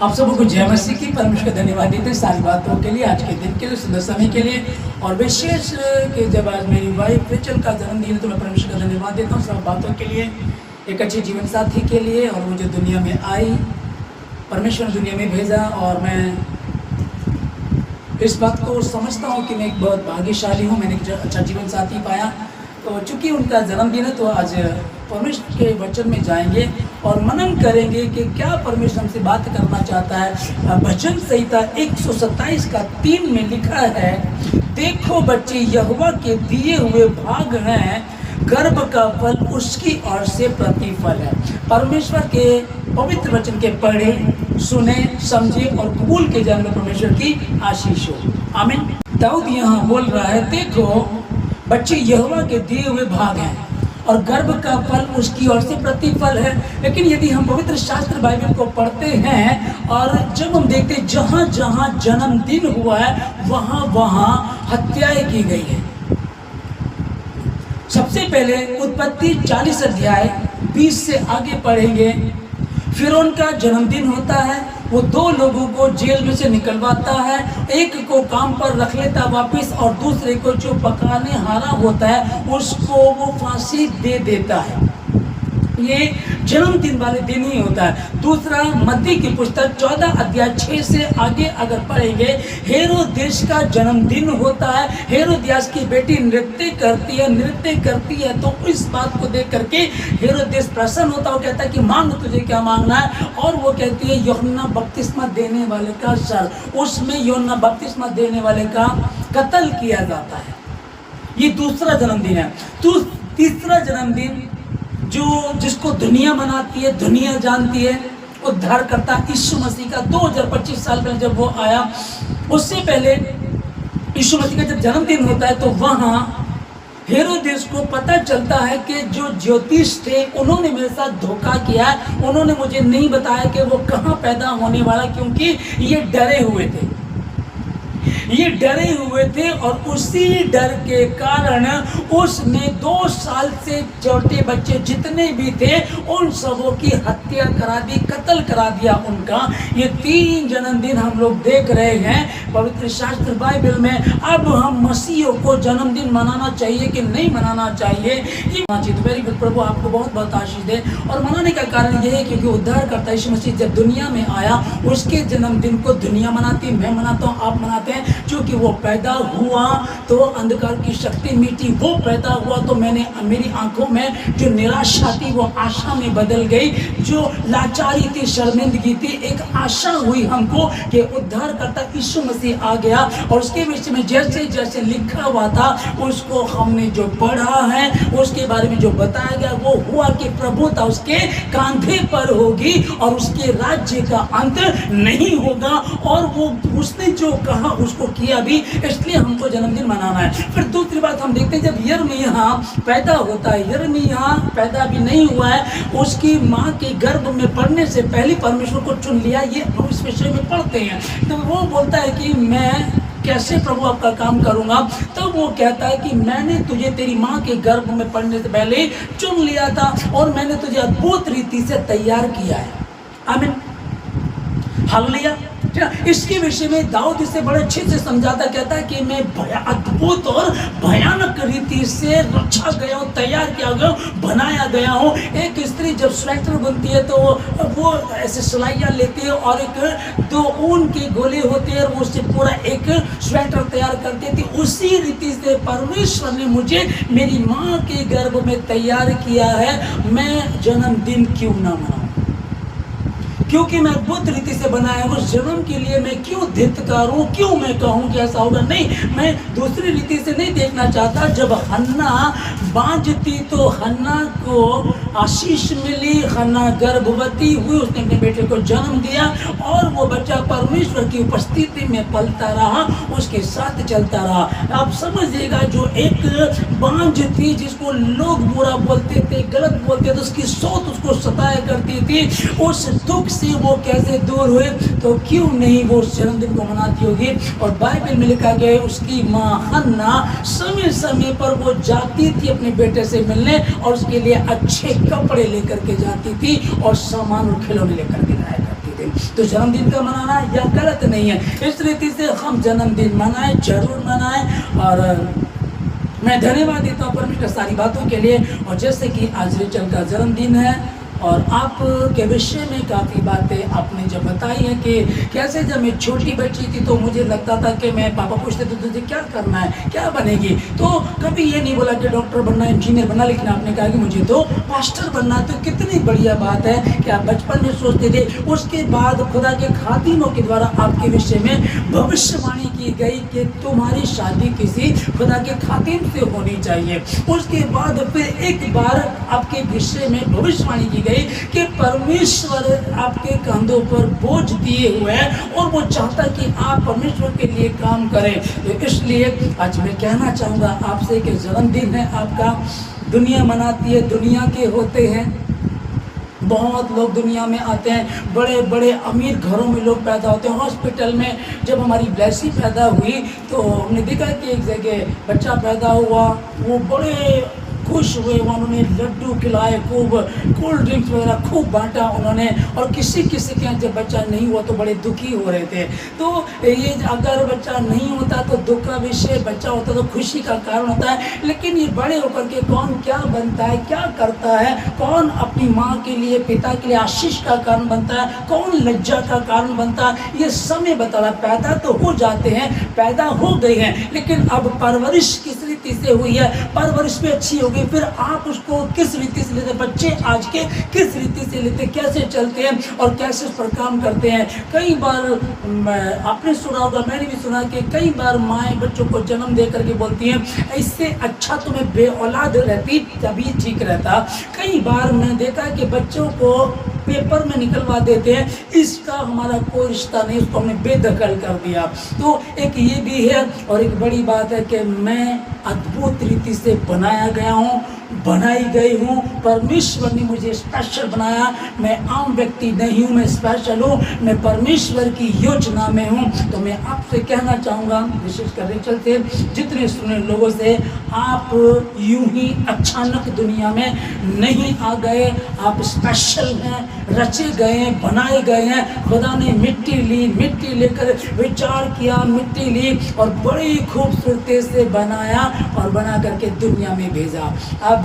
आप सबको को जय मसीह की परमेश्वर का धन्यवाद देते हैं सारी बातों के लिए, आज के दिन के लिए, सुंदर समय के लिए। और विशेष कि जब आज मेरी वाइफ रेचल का जन्मदिन है तो मैं परमेश्वर का धन्यवाद देता हूँ सब बातों के लिए, एक अच्छे जीवन साथी के लिए। और वो जो दुनिया में आई, परमेश्वर ने दुनिया में भेजा, और मैं इस बात को समझता हूँ कि मैं एक बहुत भाग्यशाली हूँ, मैंने एक अच्छा जीवन साथी पाया। तो चूँकि उनका जन्मदिन है तो आज परमेश्वर के वचन में जाएंगे और मनन करेंगे कि क्या परमेश्वर हमसे बात करना चाहता है। भजन संहिता 127 का 3 में लिखा है, देखो बच्चे यहोवा के दिए हुए भाग हैं, गर्भ का फल उसकी ओर से प्रतिफल है। परमेश्वर के पवित्र वचन के पढ़े, सुने, समझे और कबूल के जाने में परमेश्वर की आशीष हो। आमीन। दाऊद यहाँ बोल रहा है, देखो बच्चे यहोवा के दिए हुए भाग हैं और गर्भ का फल उसकी ओर से प्रतिफल है। लेकिन यदि हम पवित्र शास्त्र बाइबल को पढ़ते हैं और जब हम देखते हैं जहाँ जहाँ जन्मदिन हुआ है वहाँ वहाँ हत्याएं की गई है। सबसे पहले उत्पत्ति 40 अध्याय 20 से आगे पढ़ेंगे। फिरौन का जन्मदिन होता है, वो 2 लोगों को जेल में से निकलवाता है, एक को काम पर रख लेता वापस और दूसरे को जो पकाने हारा होता है उसको वो फांसी दे देता है। ये जन्मदिन वाले दिन ही होता है। दूसरा मत्ती की पुस्तक 14 अध्याय 6 से आगे अगर पढ़ेंगे, हेरोदेस का जन्मदिन होता है। हेरोदियास की बेटी नृत्य करती है तो इस बात को देख करके हेरोदेस प्रसन्न होता है। वो कहता है कि मांग, तुझे क्या मांगना है। और वो कहती है यूहन्ना बपतिस्मा देने वाले का सर। उसमें यूहन्ना बपतिस्मा देने वाले का कत्ल किया जाता है। ये दूसरा जन्मदिन है। तो तीसरा जन्मदिन जिसको दुनिया मनाती है, दुनिया जानती है, उद्धारकर्ता यीशु मसीह का 2025 साल पहले जब वो आया, उससे पहले यीशु मसीह का जब जन्मदिन होता है तो वहाँ हेरोदेस को पता चलता है कि जो ज्योतिष थे उन्होंने मेरे साथ धोखा किया है। उन्होंने मुझे नहीं बताया कि वो कहाँ पैदा होने वाला, क्योंकि ये डरे हुए थे और उसी डर के कारण उसने 2 साल से छोटे बच्चे जितने भी थे उन सबों की हत्या करा दी, कत्ल करा दिया उनका। ये 3 जन्मदिन हम लोग देख रहे हैं पवित्र शास्त्र बाइबल में। अब हम मसीहों को जन्मदिन मनाना चाहिए कि नहीं मनाना चाहिए, ये वेरी गुड। प्रभु आपको बहुत बहुत आशीष दे। और मनाने का कारण यह है क्योंकि उद्धारकर्ता यीशु मसीह जब दुनिया में आया उसके जन्मदिन को दुनिया मनाती है, मैं मनाता हूँ, आप मनाते हैं। क्योंकि वो पैदा हुआ तो अंधकार की शक्ति मिटी, वो पैदा हुआ तो मेरी आंखों में जो निराशा थी वो आशा में बदल गई, जो लाचारी थी, शर्मिंदगी थी, एक आशा हुई हमको कि उद्धारकर्ता यीशु मसीह आ गया। और उसके विषय में जैसे जैसे लिखा हुआ था उसको हमने जो पढ़ा है, उसके बारे में जो बताया गया वो हुआ कि प्रभुता उसके कांधे पर होगी और उसके राज्य का अंत नहीं होगा। और वो उसने जो कहा उसको किया भी, इसलिए हमको जन्मदिन मनाना है। फिर दूसरी बात हम देखते हैं, जब यिर्मयाह पैदा होता है, यिर्मयाह पैदा भी नहीं हुआ है, उसकी माँ के गर्भ में पड़ने से पहले परमेश्वर को चुन लिया। ये हम इस विषय में पढ़ते हैं। तो वो बोलता है कि मैं कैसे प्रभु आपका काम करूंगा। तब वो कहता है कि मैंने तुझे तेरी माँ के गर्भ में पड़ने से पहले चुन लिया था और मैंने तुझे अद्भुत रीति से तैयार किया है। आमीन, हालेलुया। इसके विषय में दाऊद इसे बड़े अच्छे से समझाता, कहता है कि मैं अद्भुत और भयानक रीति से रखा गया हूँ, तैयार किया गया हूँ, बनाया गया हूँ। एक स्त्री जब स्वेटर बुनती है तो वो ऐसे सिलाइयाँ लेती है और 2 ऊन के गोले होते हैं और वो उससे पूरा एक स्वेटर तैयार करती थी। उसी रीति से परमेश्वर ने मुझे मेरी माँ के गर्भ में तैयार किया है। मैं जन्मदिन क्यों ना मनाऊं, क्योंकि मैं अद्भुत रीति से बनाया हूँ। उस जन्म के लिए मैं क्यों धिक्कार हूँ, क्यों मैं कहूँ कि ऐसा होगा। नहीं, मैं दूसरी रीति से नहीं देखना चाहता। जब हन्ना बांझ थी तो हन्ना को आशीष मिली, हन्ना गर्भवती हुई, उसने अपने बेटे को जन्म दिया और वो बच्चा परमेश्वर की उपस्थिति में पलता रहा, उसके साथ चलता रहा। आप समझिएगा, जो एक बांझ थी जिसको लोग बुरा बोलते थे, गलत बोलते थे, उसकी सोच उसको सताया करती थी, उस दुख से वो कैसे दूर हुए, तो क्यों नहीं वो उस जन्मदिन को मनाती होगी। और बाइबल में लिखा गया है उसकी माँ हन्ना समय समय पर वो जाती थी अपने बेटे से मिलने और उसके लिए अच्छे कपड़े लेकर के जाती थी और सामान और खिलौने लेकर के लाया करती थी। तो तो जन्मदिन का मनाना यह गलत नहीं है। इस रीति से हम जन्मदिन मनाएं, जरूर मनाएं। और मैं धन्यवाद देता हूँ परमेश्वर सारी बातों के लिए। और जैसे कि आज रेचल का जन्मदिन है और आप के विषय में काफ़ी बातें आपने जब बताई हैं कि कैसे जब मैं छोटी बच्ची थी तो मुझे लगता था कि मैं पापा पूछते थे तुझे क्या करना है, क्या बनेगी, तो कभी ये नहीं बोला कि डॉक्टर बनना, इंजीनियर बनना, लेकिन आपने कहा कि मुझे तो मास्टर बनना। तो कितनी बढ़िया बात है कि आप बचपन में सोचते थे। उसके बाद खुदा के खादिमों के द्वारा आपके विषय में भविष्यवाणी की गई कि तुम्हारी शादी किसी खुदा के खादिम से होनी चाहिए। उसके बाद फिर एक बार आपके विषय में भविष्यवाणी की कि परमेश्वर आपके कंधों पर बोझ दिए हुए हैं और वो चाहता कि आप परमेश्वर के लिए काम करें। तो इसलिए आज मैं कहना चाहूँगा आपसे कि जन्मदिन है आपका, दुनिया मनाती है, दुनिया के होते हैं, बहुत लोग दुनिया में आते हैं, बड़े बड़े अमीर घरों में लोग पैदा होते हैं। हॉस्पिटल में जब हमारी ब्लेसी पैदा हुई तो हमने देखा कि एक जगह बच्चा पैदा हुआ, वो बड़े खुश हुए, उन्होंने लड्डू खिलाए, खूब कोल्ड ड्रिंक्स वगैरह खूब बांटा उन्होंने। और किसी किसी के यहाँ जब बच्चा नहीं हुआ तो बड़े दुखी हो रहे थे। तो ये अगर बच्चा नहीं होता तो दुख का विषय, बच्चा होता तो खुशी का कारण होता है। लेकिन ये बड़े होकर के कौन क्या बनता है, क्या करता है, कौन अपनी माँ के लिए, पिता के लिए आशीष का कारण बनता है, कौन लज्जा का कारण बनता है, ये समय बता रहा। पैदा तो हो जाते हैं, पैदा हो गए हैं, लेकिन अब परवरिश किस रीति से हुई है, परवरिश भी अच्छी होगी, फिर आप उसको किस रीति से लेते, बच्चे आज के किस रीति से लेते, कैसे चलते हैं और कैसे उस पर काम करते हैं। कई बार आपने सुना होगा, मैंने भी सुना कि कई बार माएँ बच्चों को जन्म दे करके बोलती हैं इससे अच्छा तो मैं बेऔलाद रहती तभी ठीक रहता। कई बार मैं देखा कि बच्चों को पेपर में निकलवा देते हैं, इसका हमारा कोई रिश्ता नहीं, उसको हमने बेदखल कर दिया। तो एक ये भी है। और एक बड़ी बात है कि मैं अद्भुत रीति से बनाया गया हूँ, बनाई गई हूँ। परमेश्वर ने मुझे स्पेशल बनाया। मैं आम व्यक्ति नहीं हूँ, मैं स्पेशल हूँ, मैं परमेश्वर की योजना में हूँ। तो मैं आपसे कहना चाहूँगा, विशेषकर रेचल से, जितने सुने लोगों से, आप यूं ही अचानक दुनिया में नहीं आ गए, आप स्पेशल हैं, रचे गए हैं, बनाए गए हैं। खुदा ने मिट्टी ली, मिट्टी लेकर विचार किया, मिट्टी ली और बड़ी खूबसूरती से बनाया और बना करके दुनिया में भेजा। अब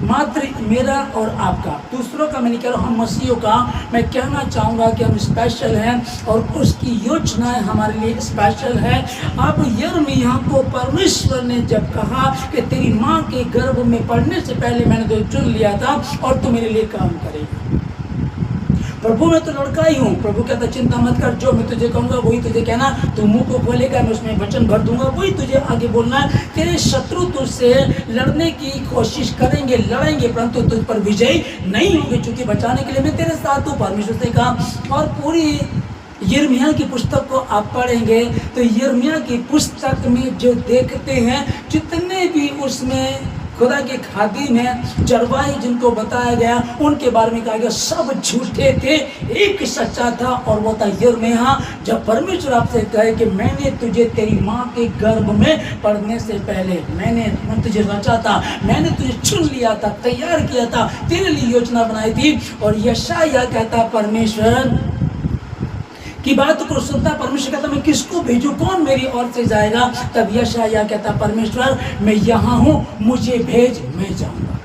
मात्र मेरा और आपका, दूसरों का मैं नहीं कह रहा, हम मसीहों का मैं कहना चाहूँगा कि हम स्पेशल हैं और उसकी योजनाएं हमारे लिए स्पेशल है। अब यिर्मयाह को परमेश्वर ने जब कहा कि तेरी माँ के गर्भ में पड़ने से पहले मैंने तो चुन लिया था और तू मेरे लिए काम करेगी। प्रभु मैं तो लड़का ही हूँ। प्रभु कहता चिंता मत कर, जो मैं तुझे कहूँगा वही तुझे कहना, तू मुंह को खोलेगा मैं उसमें वचन भर दूंगा, वही तुझे आगे बोलना है। तेरे शत्रु तुझसे लड़ने की कोशिश करेंगे, लड़ेंगे, परंतु तुझ पर विजयी नहीं होंगे, क्योंकि बचाने के लिए मैं तेरे साथ हूँ, परमेश्वर से कहा। और पूरी यिर्मयाह की पुस्तक को आप पढ़ेंगे तो यिर्मयाह की पुस्तक में जो देखते हैं, जितने भी उसमें खुदा के खादिम हैं, चरवाही जिनको बताया गया, उनके बारे में कहा गया सब झूठे थे, एक सच्चा था और वो था यिर्मयाह। जब परमेश्वर आपसे कहे कि मैंने तुझे तेरी माँ के गर्भ में पड़ने से पहले मैं तुझे रचा था, मैंने तुझे चुन लिया था, तैयार किया था, तेरे लिए योजना बनाई थी। और यशायाह कहता परमेश्वर की बात को सुनता, परमेश्वर कहता मैं किसको भेजूं, कौन मेरी ओर से जाएगा। तब यशायाह कहता परमेश्वर मैं यहाँ हूँ, मुझे भेज, मैं जाऊंगा।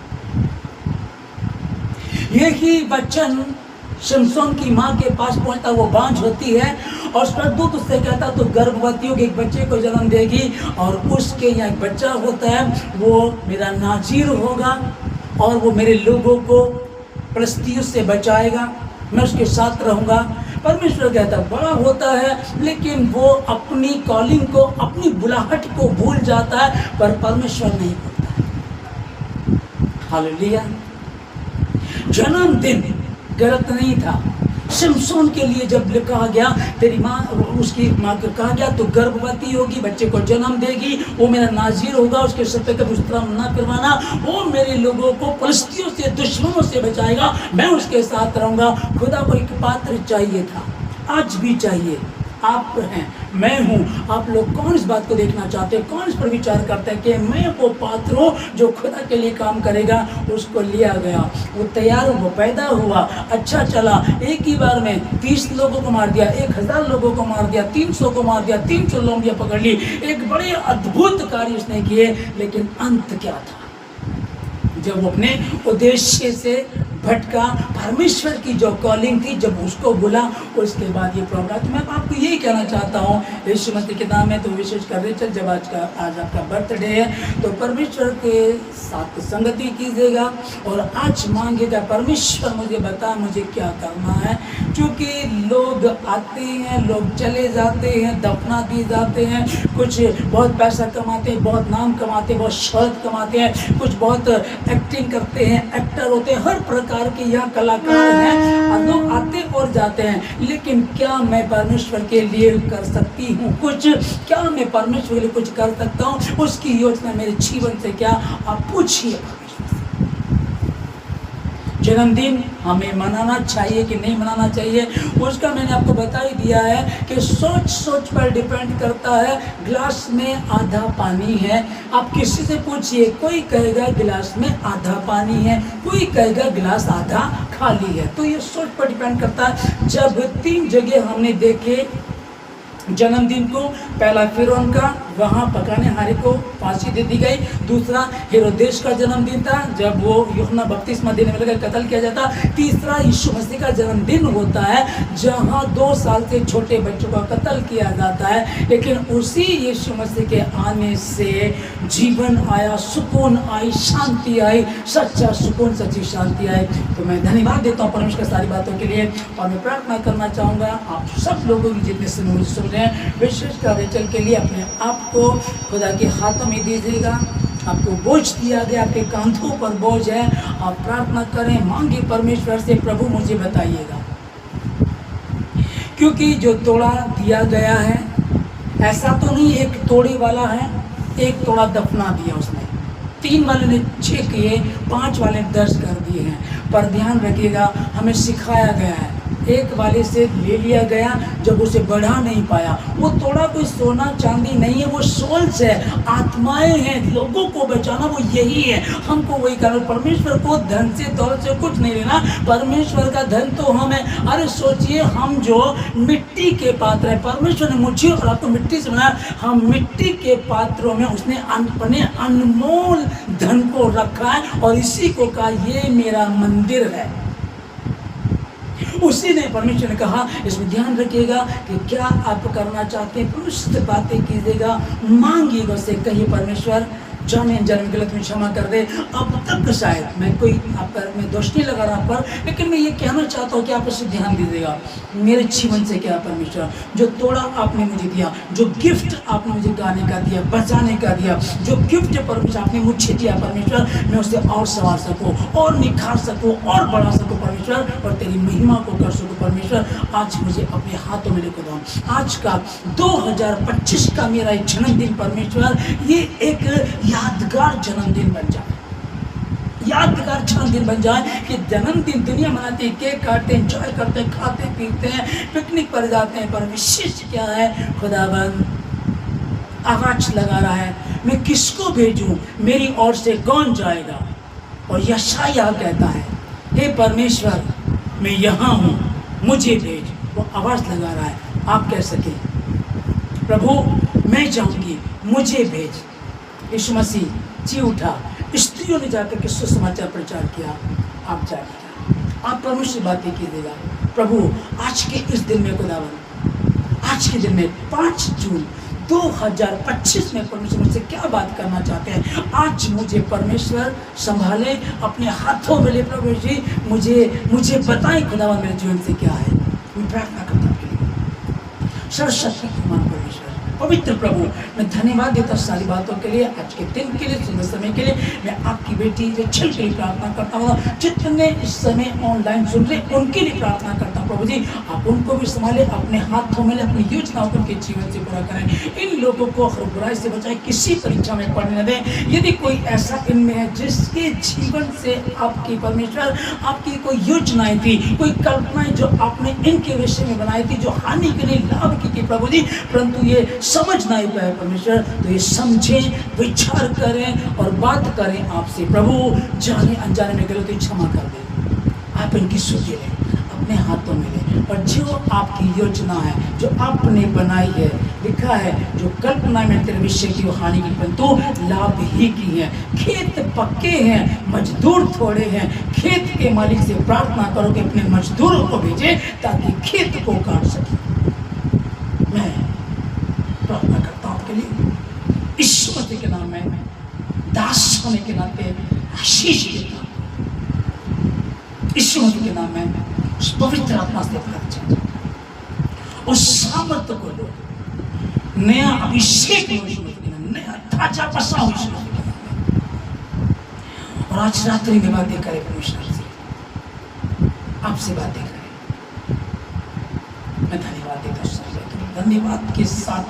यही वचन शिमशोन की माँ के पास पहुंचता, वो बांझ होती है और स्वर्गदूत उससे कहता तो गर्भवती होगी, एक बच्चे को जन्म देगी और उसके यहाँ एक बच्चा होता है, वो मेरा नाजीर होगा और वो मेरे लोगों को फिलिस्तीयों से बचाएगा, मैं उसके साथ रहूँगा। परमेश्वर कहता बड़ा होता है लेकिन वो अपनी कॉलिंग को, अपनी बुलाहट को भूल जाता है, पर परमेश्वर नहीं भूलता है। हालेलुया। जन्मदिन गलत नहीं था। शिमशोन के लिए जब कहा गया तेरी माँ, उसकी माँ को कहा गया तो गर्भवती होगी, बच्चे को जन्म देगी, वो मेरा नाजीर होगा, उसके सर पे कभी उस्तरा ना करवाना, वो मेरे लोगों को फिलिस्तियों से, दुश्मनों से बचाएगा, मैं उसके साथ रहूँगा। खुदा को एक पात्र चाहिए था, आज भी चाहिए, आप हैं, मैं हूँ। आप लोग कौन इस बात को देखना चाहते हैं, कौन इस पर विचार करते हैं कि मैं वो पात्र हूँ जो खुदा के लिए काम करेगा। उसको लिया गया, वो तैयार, वो पैदा हुआ, अच्छा चला, एक ही बार में 30 लोगों को मार दिया, 1000 लोगों को मार दिया, 300 को मार दिया, 300 लोमड़ियाँ पकड़ ली, एक बड़े अद्भुत कार्य उसने किए। लेकिन अंत क्या था? जब वो अपने उद्देश्य से भटका, परमेश्वर की जो कॉलिंग थी जब उसको बुला, उसके बाद ये प्रॉब्लम। तो मैं आपको यही कहना चाहता हूँ, यीशु मसीह के नाम में तो विशेष कर रहे, जब आज आपका बर्थडे है तो परमेश्वर के साथ संगति कीजिएगा और आज मांगेगा, परमेश्वर मुझे बता मुझे क्या करना है। क्योंकि लोग आते हैं, लोग चले जाते हैं, दफना दिए जाते हैं, कुछ बहुत पैसा कमाते हैं, बहुत नाम कमाते हैं, बहुत शोहरत कमाते हैं, कुछ बहुत एक्टिंग करते हैं, एक्टर होते हैं, हर प्रकार के यहाँ कलाकार हैं और लोग आते और जाते हैं। लेकिन क्या मैं परमेश्वर के लिए कर सकती हूँ कुछ? क्या मैं परमेश्वर के लिए कुछ कर सकता हूँ? उसकी योजना मेरे जीवन से क्या? आप पूछिए। जन्मदिन हमें मनाना चाहिए कि नहीं मनाना चाहिए, उसका मैंने आपको बता ही दिया है कि सोच पर डिपेंड करता है। गिलास में आधा पानी है, आप किसी से पूछिए, कोई कहेगा गिलास में आधा पानी है, कोई कहेगा गिलास आधा खाली है। तो ये सोच पर डिपेंड करता है। जब 3 जगह हमने देखे जन्मदिन को, पहला फिरौन का, वहाँ पकाने हारे को फांसी दे दी गई। दूसरा हेरोदेस का जन्मदिन था, जब वो यूहन्ना बपतिस्मा देने वाले का कत्ल किया जाता। तीसरा यीशु मसीह का जन्मदिन होता है जहाँ 2 साल से छोटे बच्चों का कत्ल किया जाता है। लेकिन उसी यीशु मसीह के आने से जीवन आया, सुकून आई, शांति आई, सच्चा सुकून, सच्ची शांति आई। तो मैं धन्यवाद देता हूँ परमेश्वर सारी बातों के लिए और मैं प्रार्थना करना चाहूँगा आप सब लोगों की जितने से मुझे सुन रहे हैं, विशेषकर रेचल के लिए अपने आप को खुदा के हाथों में दीजिएगा। आपको बोझ दिया गया, आपके कांधों पर बोझ है, आप प्रार्थना करें, मांगे परमेश्वर से, प्रभु मुझे बताइएगा। क्योंकि जो तोड़ा दिया गया है, ऐसा तो नहीं एक तोड़े वाला है, एक तोड़ा दफना दिया उसने, 3 वाले ने 6 किए, 5 वाले ने 10 कर दिए हैं। पर ध्यान रखिएगा, हमें सिखाया गया है, एक वाले से ले लिया गया जब उसे बढ़ा नहीं पाया। वो तोड़ा कोई सोना चांदी नहीं है, वो सोल्स है, आत्माएं हैं, लोगों को बचाना वो यही है। हमको वही करना। परमेश्वर को धन से दौलत से कुछ नहीं लेना, परमेश्वर का धन तो हम है। अरे सोचिए, हम जो मिट्टी के पात्र हैं, परमेश्वर ने मुझे और आपको मिट्टी से बनाया, हम मिट्टी के पात्रों में उसने अपने अनमोल धन को रखा है और इसी को कहा ये मेरा मंदिर है। उसी ने, परमेश्वर ने कहा, इसमें ध्यान रखिएगा कि क्या आप करना चाहते हैं, पवित्र बातें कीजिएगा, मांगिएगा उससे, कहिए परमेश्वर जाने जन्म गलत में क्षमा कर दे। अब तक शायद मैं कोई आप पर मैं दोष नहीं लगा रहा पर, लेकिन मैं ये कहना चाहता हूँ कि आप इसे ध्यान दीजिएगा। मेरे जीवन से क्या परमेश्वर, जो तोड़ा आपने मुझे दिया, जो गिफ्ट आपने मुझे गाने का दिया, बचाने का दिया, जो गिफ्ट परमेश्वर आपने मुझे दिया परमेश्वर, मैं उसे और संवार सकूँ और निखार सकूँ और बढ़ा सकूँ परमेश्वर, और तेरी महिमा को कर सकूँ परमेश्वर। आज मुझे अपने हाथों में लेकर दो। आज का 2025 का मेरा एक जन्मदिन परमेश्वर, ये एक यादगार जन्मदिन बन जाए, यादगार जन्मदिन बन जाए कि जन्मदिन दुनिया मनाती है, केक काटते हैं, एंजॉय करते हैं, खाते पीते हैं, पिकनिक पर जाते हैं, पर विशेष क्या है, खुदाबंद आवाज लगा रहा है, मैं किसको भेजूं, मेरी ओर से कौन जाएगा। और यशायाह कहता है, हे परमेश्वर मैं यहाँ हूँ, मुझे भेज। वो आवाज लगा रहा है, आप कह सके प्रभु मैं जाऊंगी, मुझे भेज। यीशु मसीह जी उठा, स्त्रियों ने जाकर के सुसमाचार प्रचार किया, आप जाइएगा, आप प्रभु से बातें कीजिएगा। प्रभु आज के इस दिन में खुदावन, आज के दिन में 5 जून 2025 में परमेश्वर मुझसे क्या बात करना चाहते हैं। आज मुझे परमेश्वर संभाले, अपने हाथों में ले प्रभु जी, मुझे बताएं खुदावन मेरे जीवन से क्या है। मैं प्रार्थना करता हूँ सरस्वती कुमार परमेश्वर, पवित्र प्रभु, मैं धन्यवाद देता सारी बातों के लिए, आज के दिन के लिए, सुंदर समय के लिए। मैं आपकी बेटी रचल के लिए प्रार्थना करता हूँ, जितने इस समय ऑनलाइन सुन रहे उनके लिए प्रार्थना करता हूँ प्रभु जी, आप उनको भी संभाले, अपने हाथों में अपनी योजनाओं को उनके जीवन से पूरा करें। इन लोगों को हर बुराई से बचाएं, किसी परीक्षा में पढ़ने न दें। यदि कोई ऐसा इनमें है जिसके जीवन से आपकी परमेश्वर आपकी कोई योजनाएं थी, कोई कल्पनाएं जो आपने इनके विषय में बनाई थी, जो हानि के लिए लाभ की थी प्रभु जी, परंतु ये समझ नहीं पाए परमेश्वर, तो ये समझें, विचार करें और बात करें आपसे प्रभु। जाने अनजाने में गलती क्षमा कर दें, आप इनकी सुधि लें, अपने हाथों में लें, और जो आपकी योजना है, जो आपने बनाई है, लिखा है, जो कल्पना में तेरे विषय की हानि की परंतु लाभ ही की है। खेत पक्के हैं, मजदूर थोड़े हैं, खेत के मालिक से प्रार्थना करो कि अपने मजदूरों को भेजे ताकि खेत को काट सके। मैं प्रार्थना करता हूं आपके लिए, यीशु मसीह के नाम में, दास होने के नाते आशीष देता हूं, यीशु मसीह के नाम में उस पवित्र आत्मा से प्रार्थना, उस सामर्थ्य को लो, नया अभिषेक लो यीशु मसीह के नाम में, नया ताजा पसा हो यीशु मसीह के नाम में। और आज रात्रि में बातें करें परमेश्वर से, आपसे बातें करें। मैं धन्यवाद देता हूं, धन्यवाद के साथ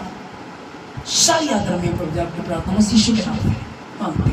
सारी आदर में प्रभु आपकी प्रार्थना मसीह के नाम में मांगते हैं।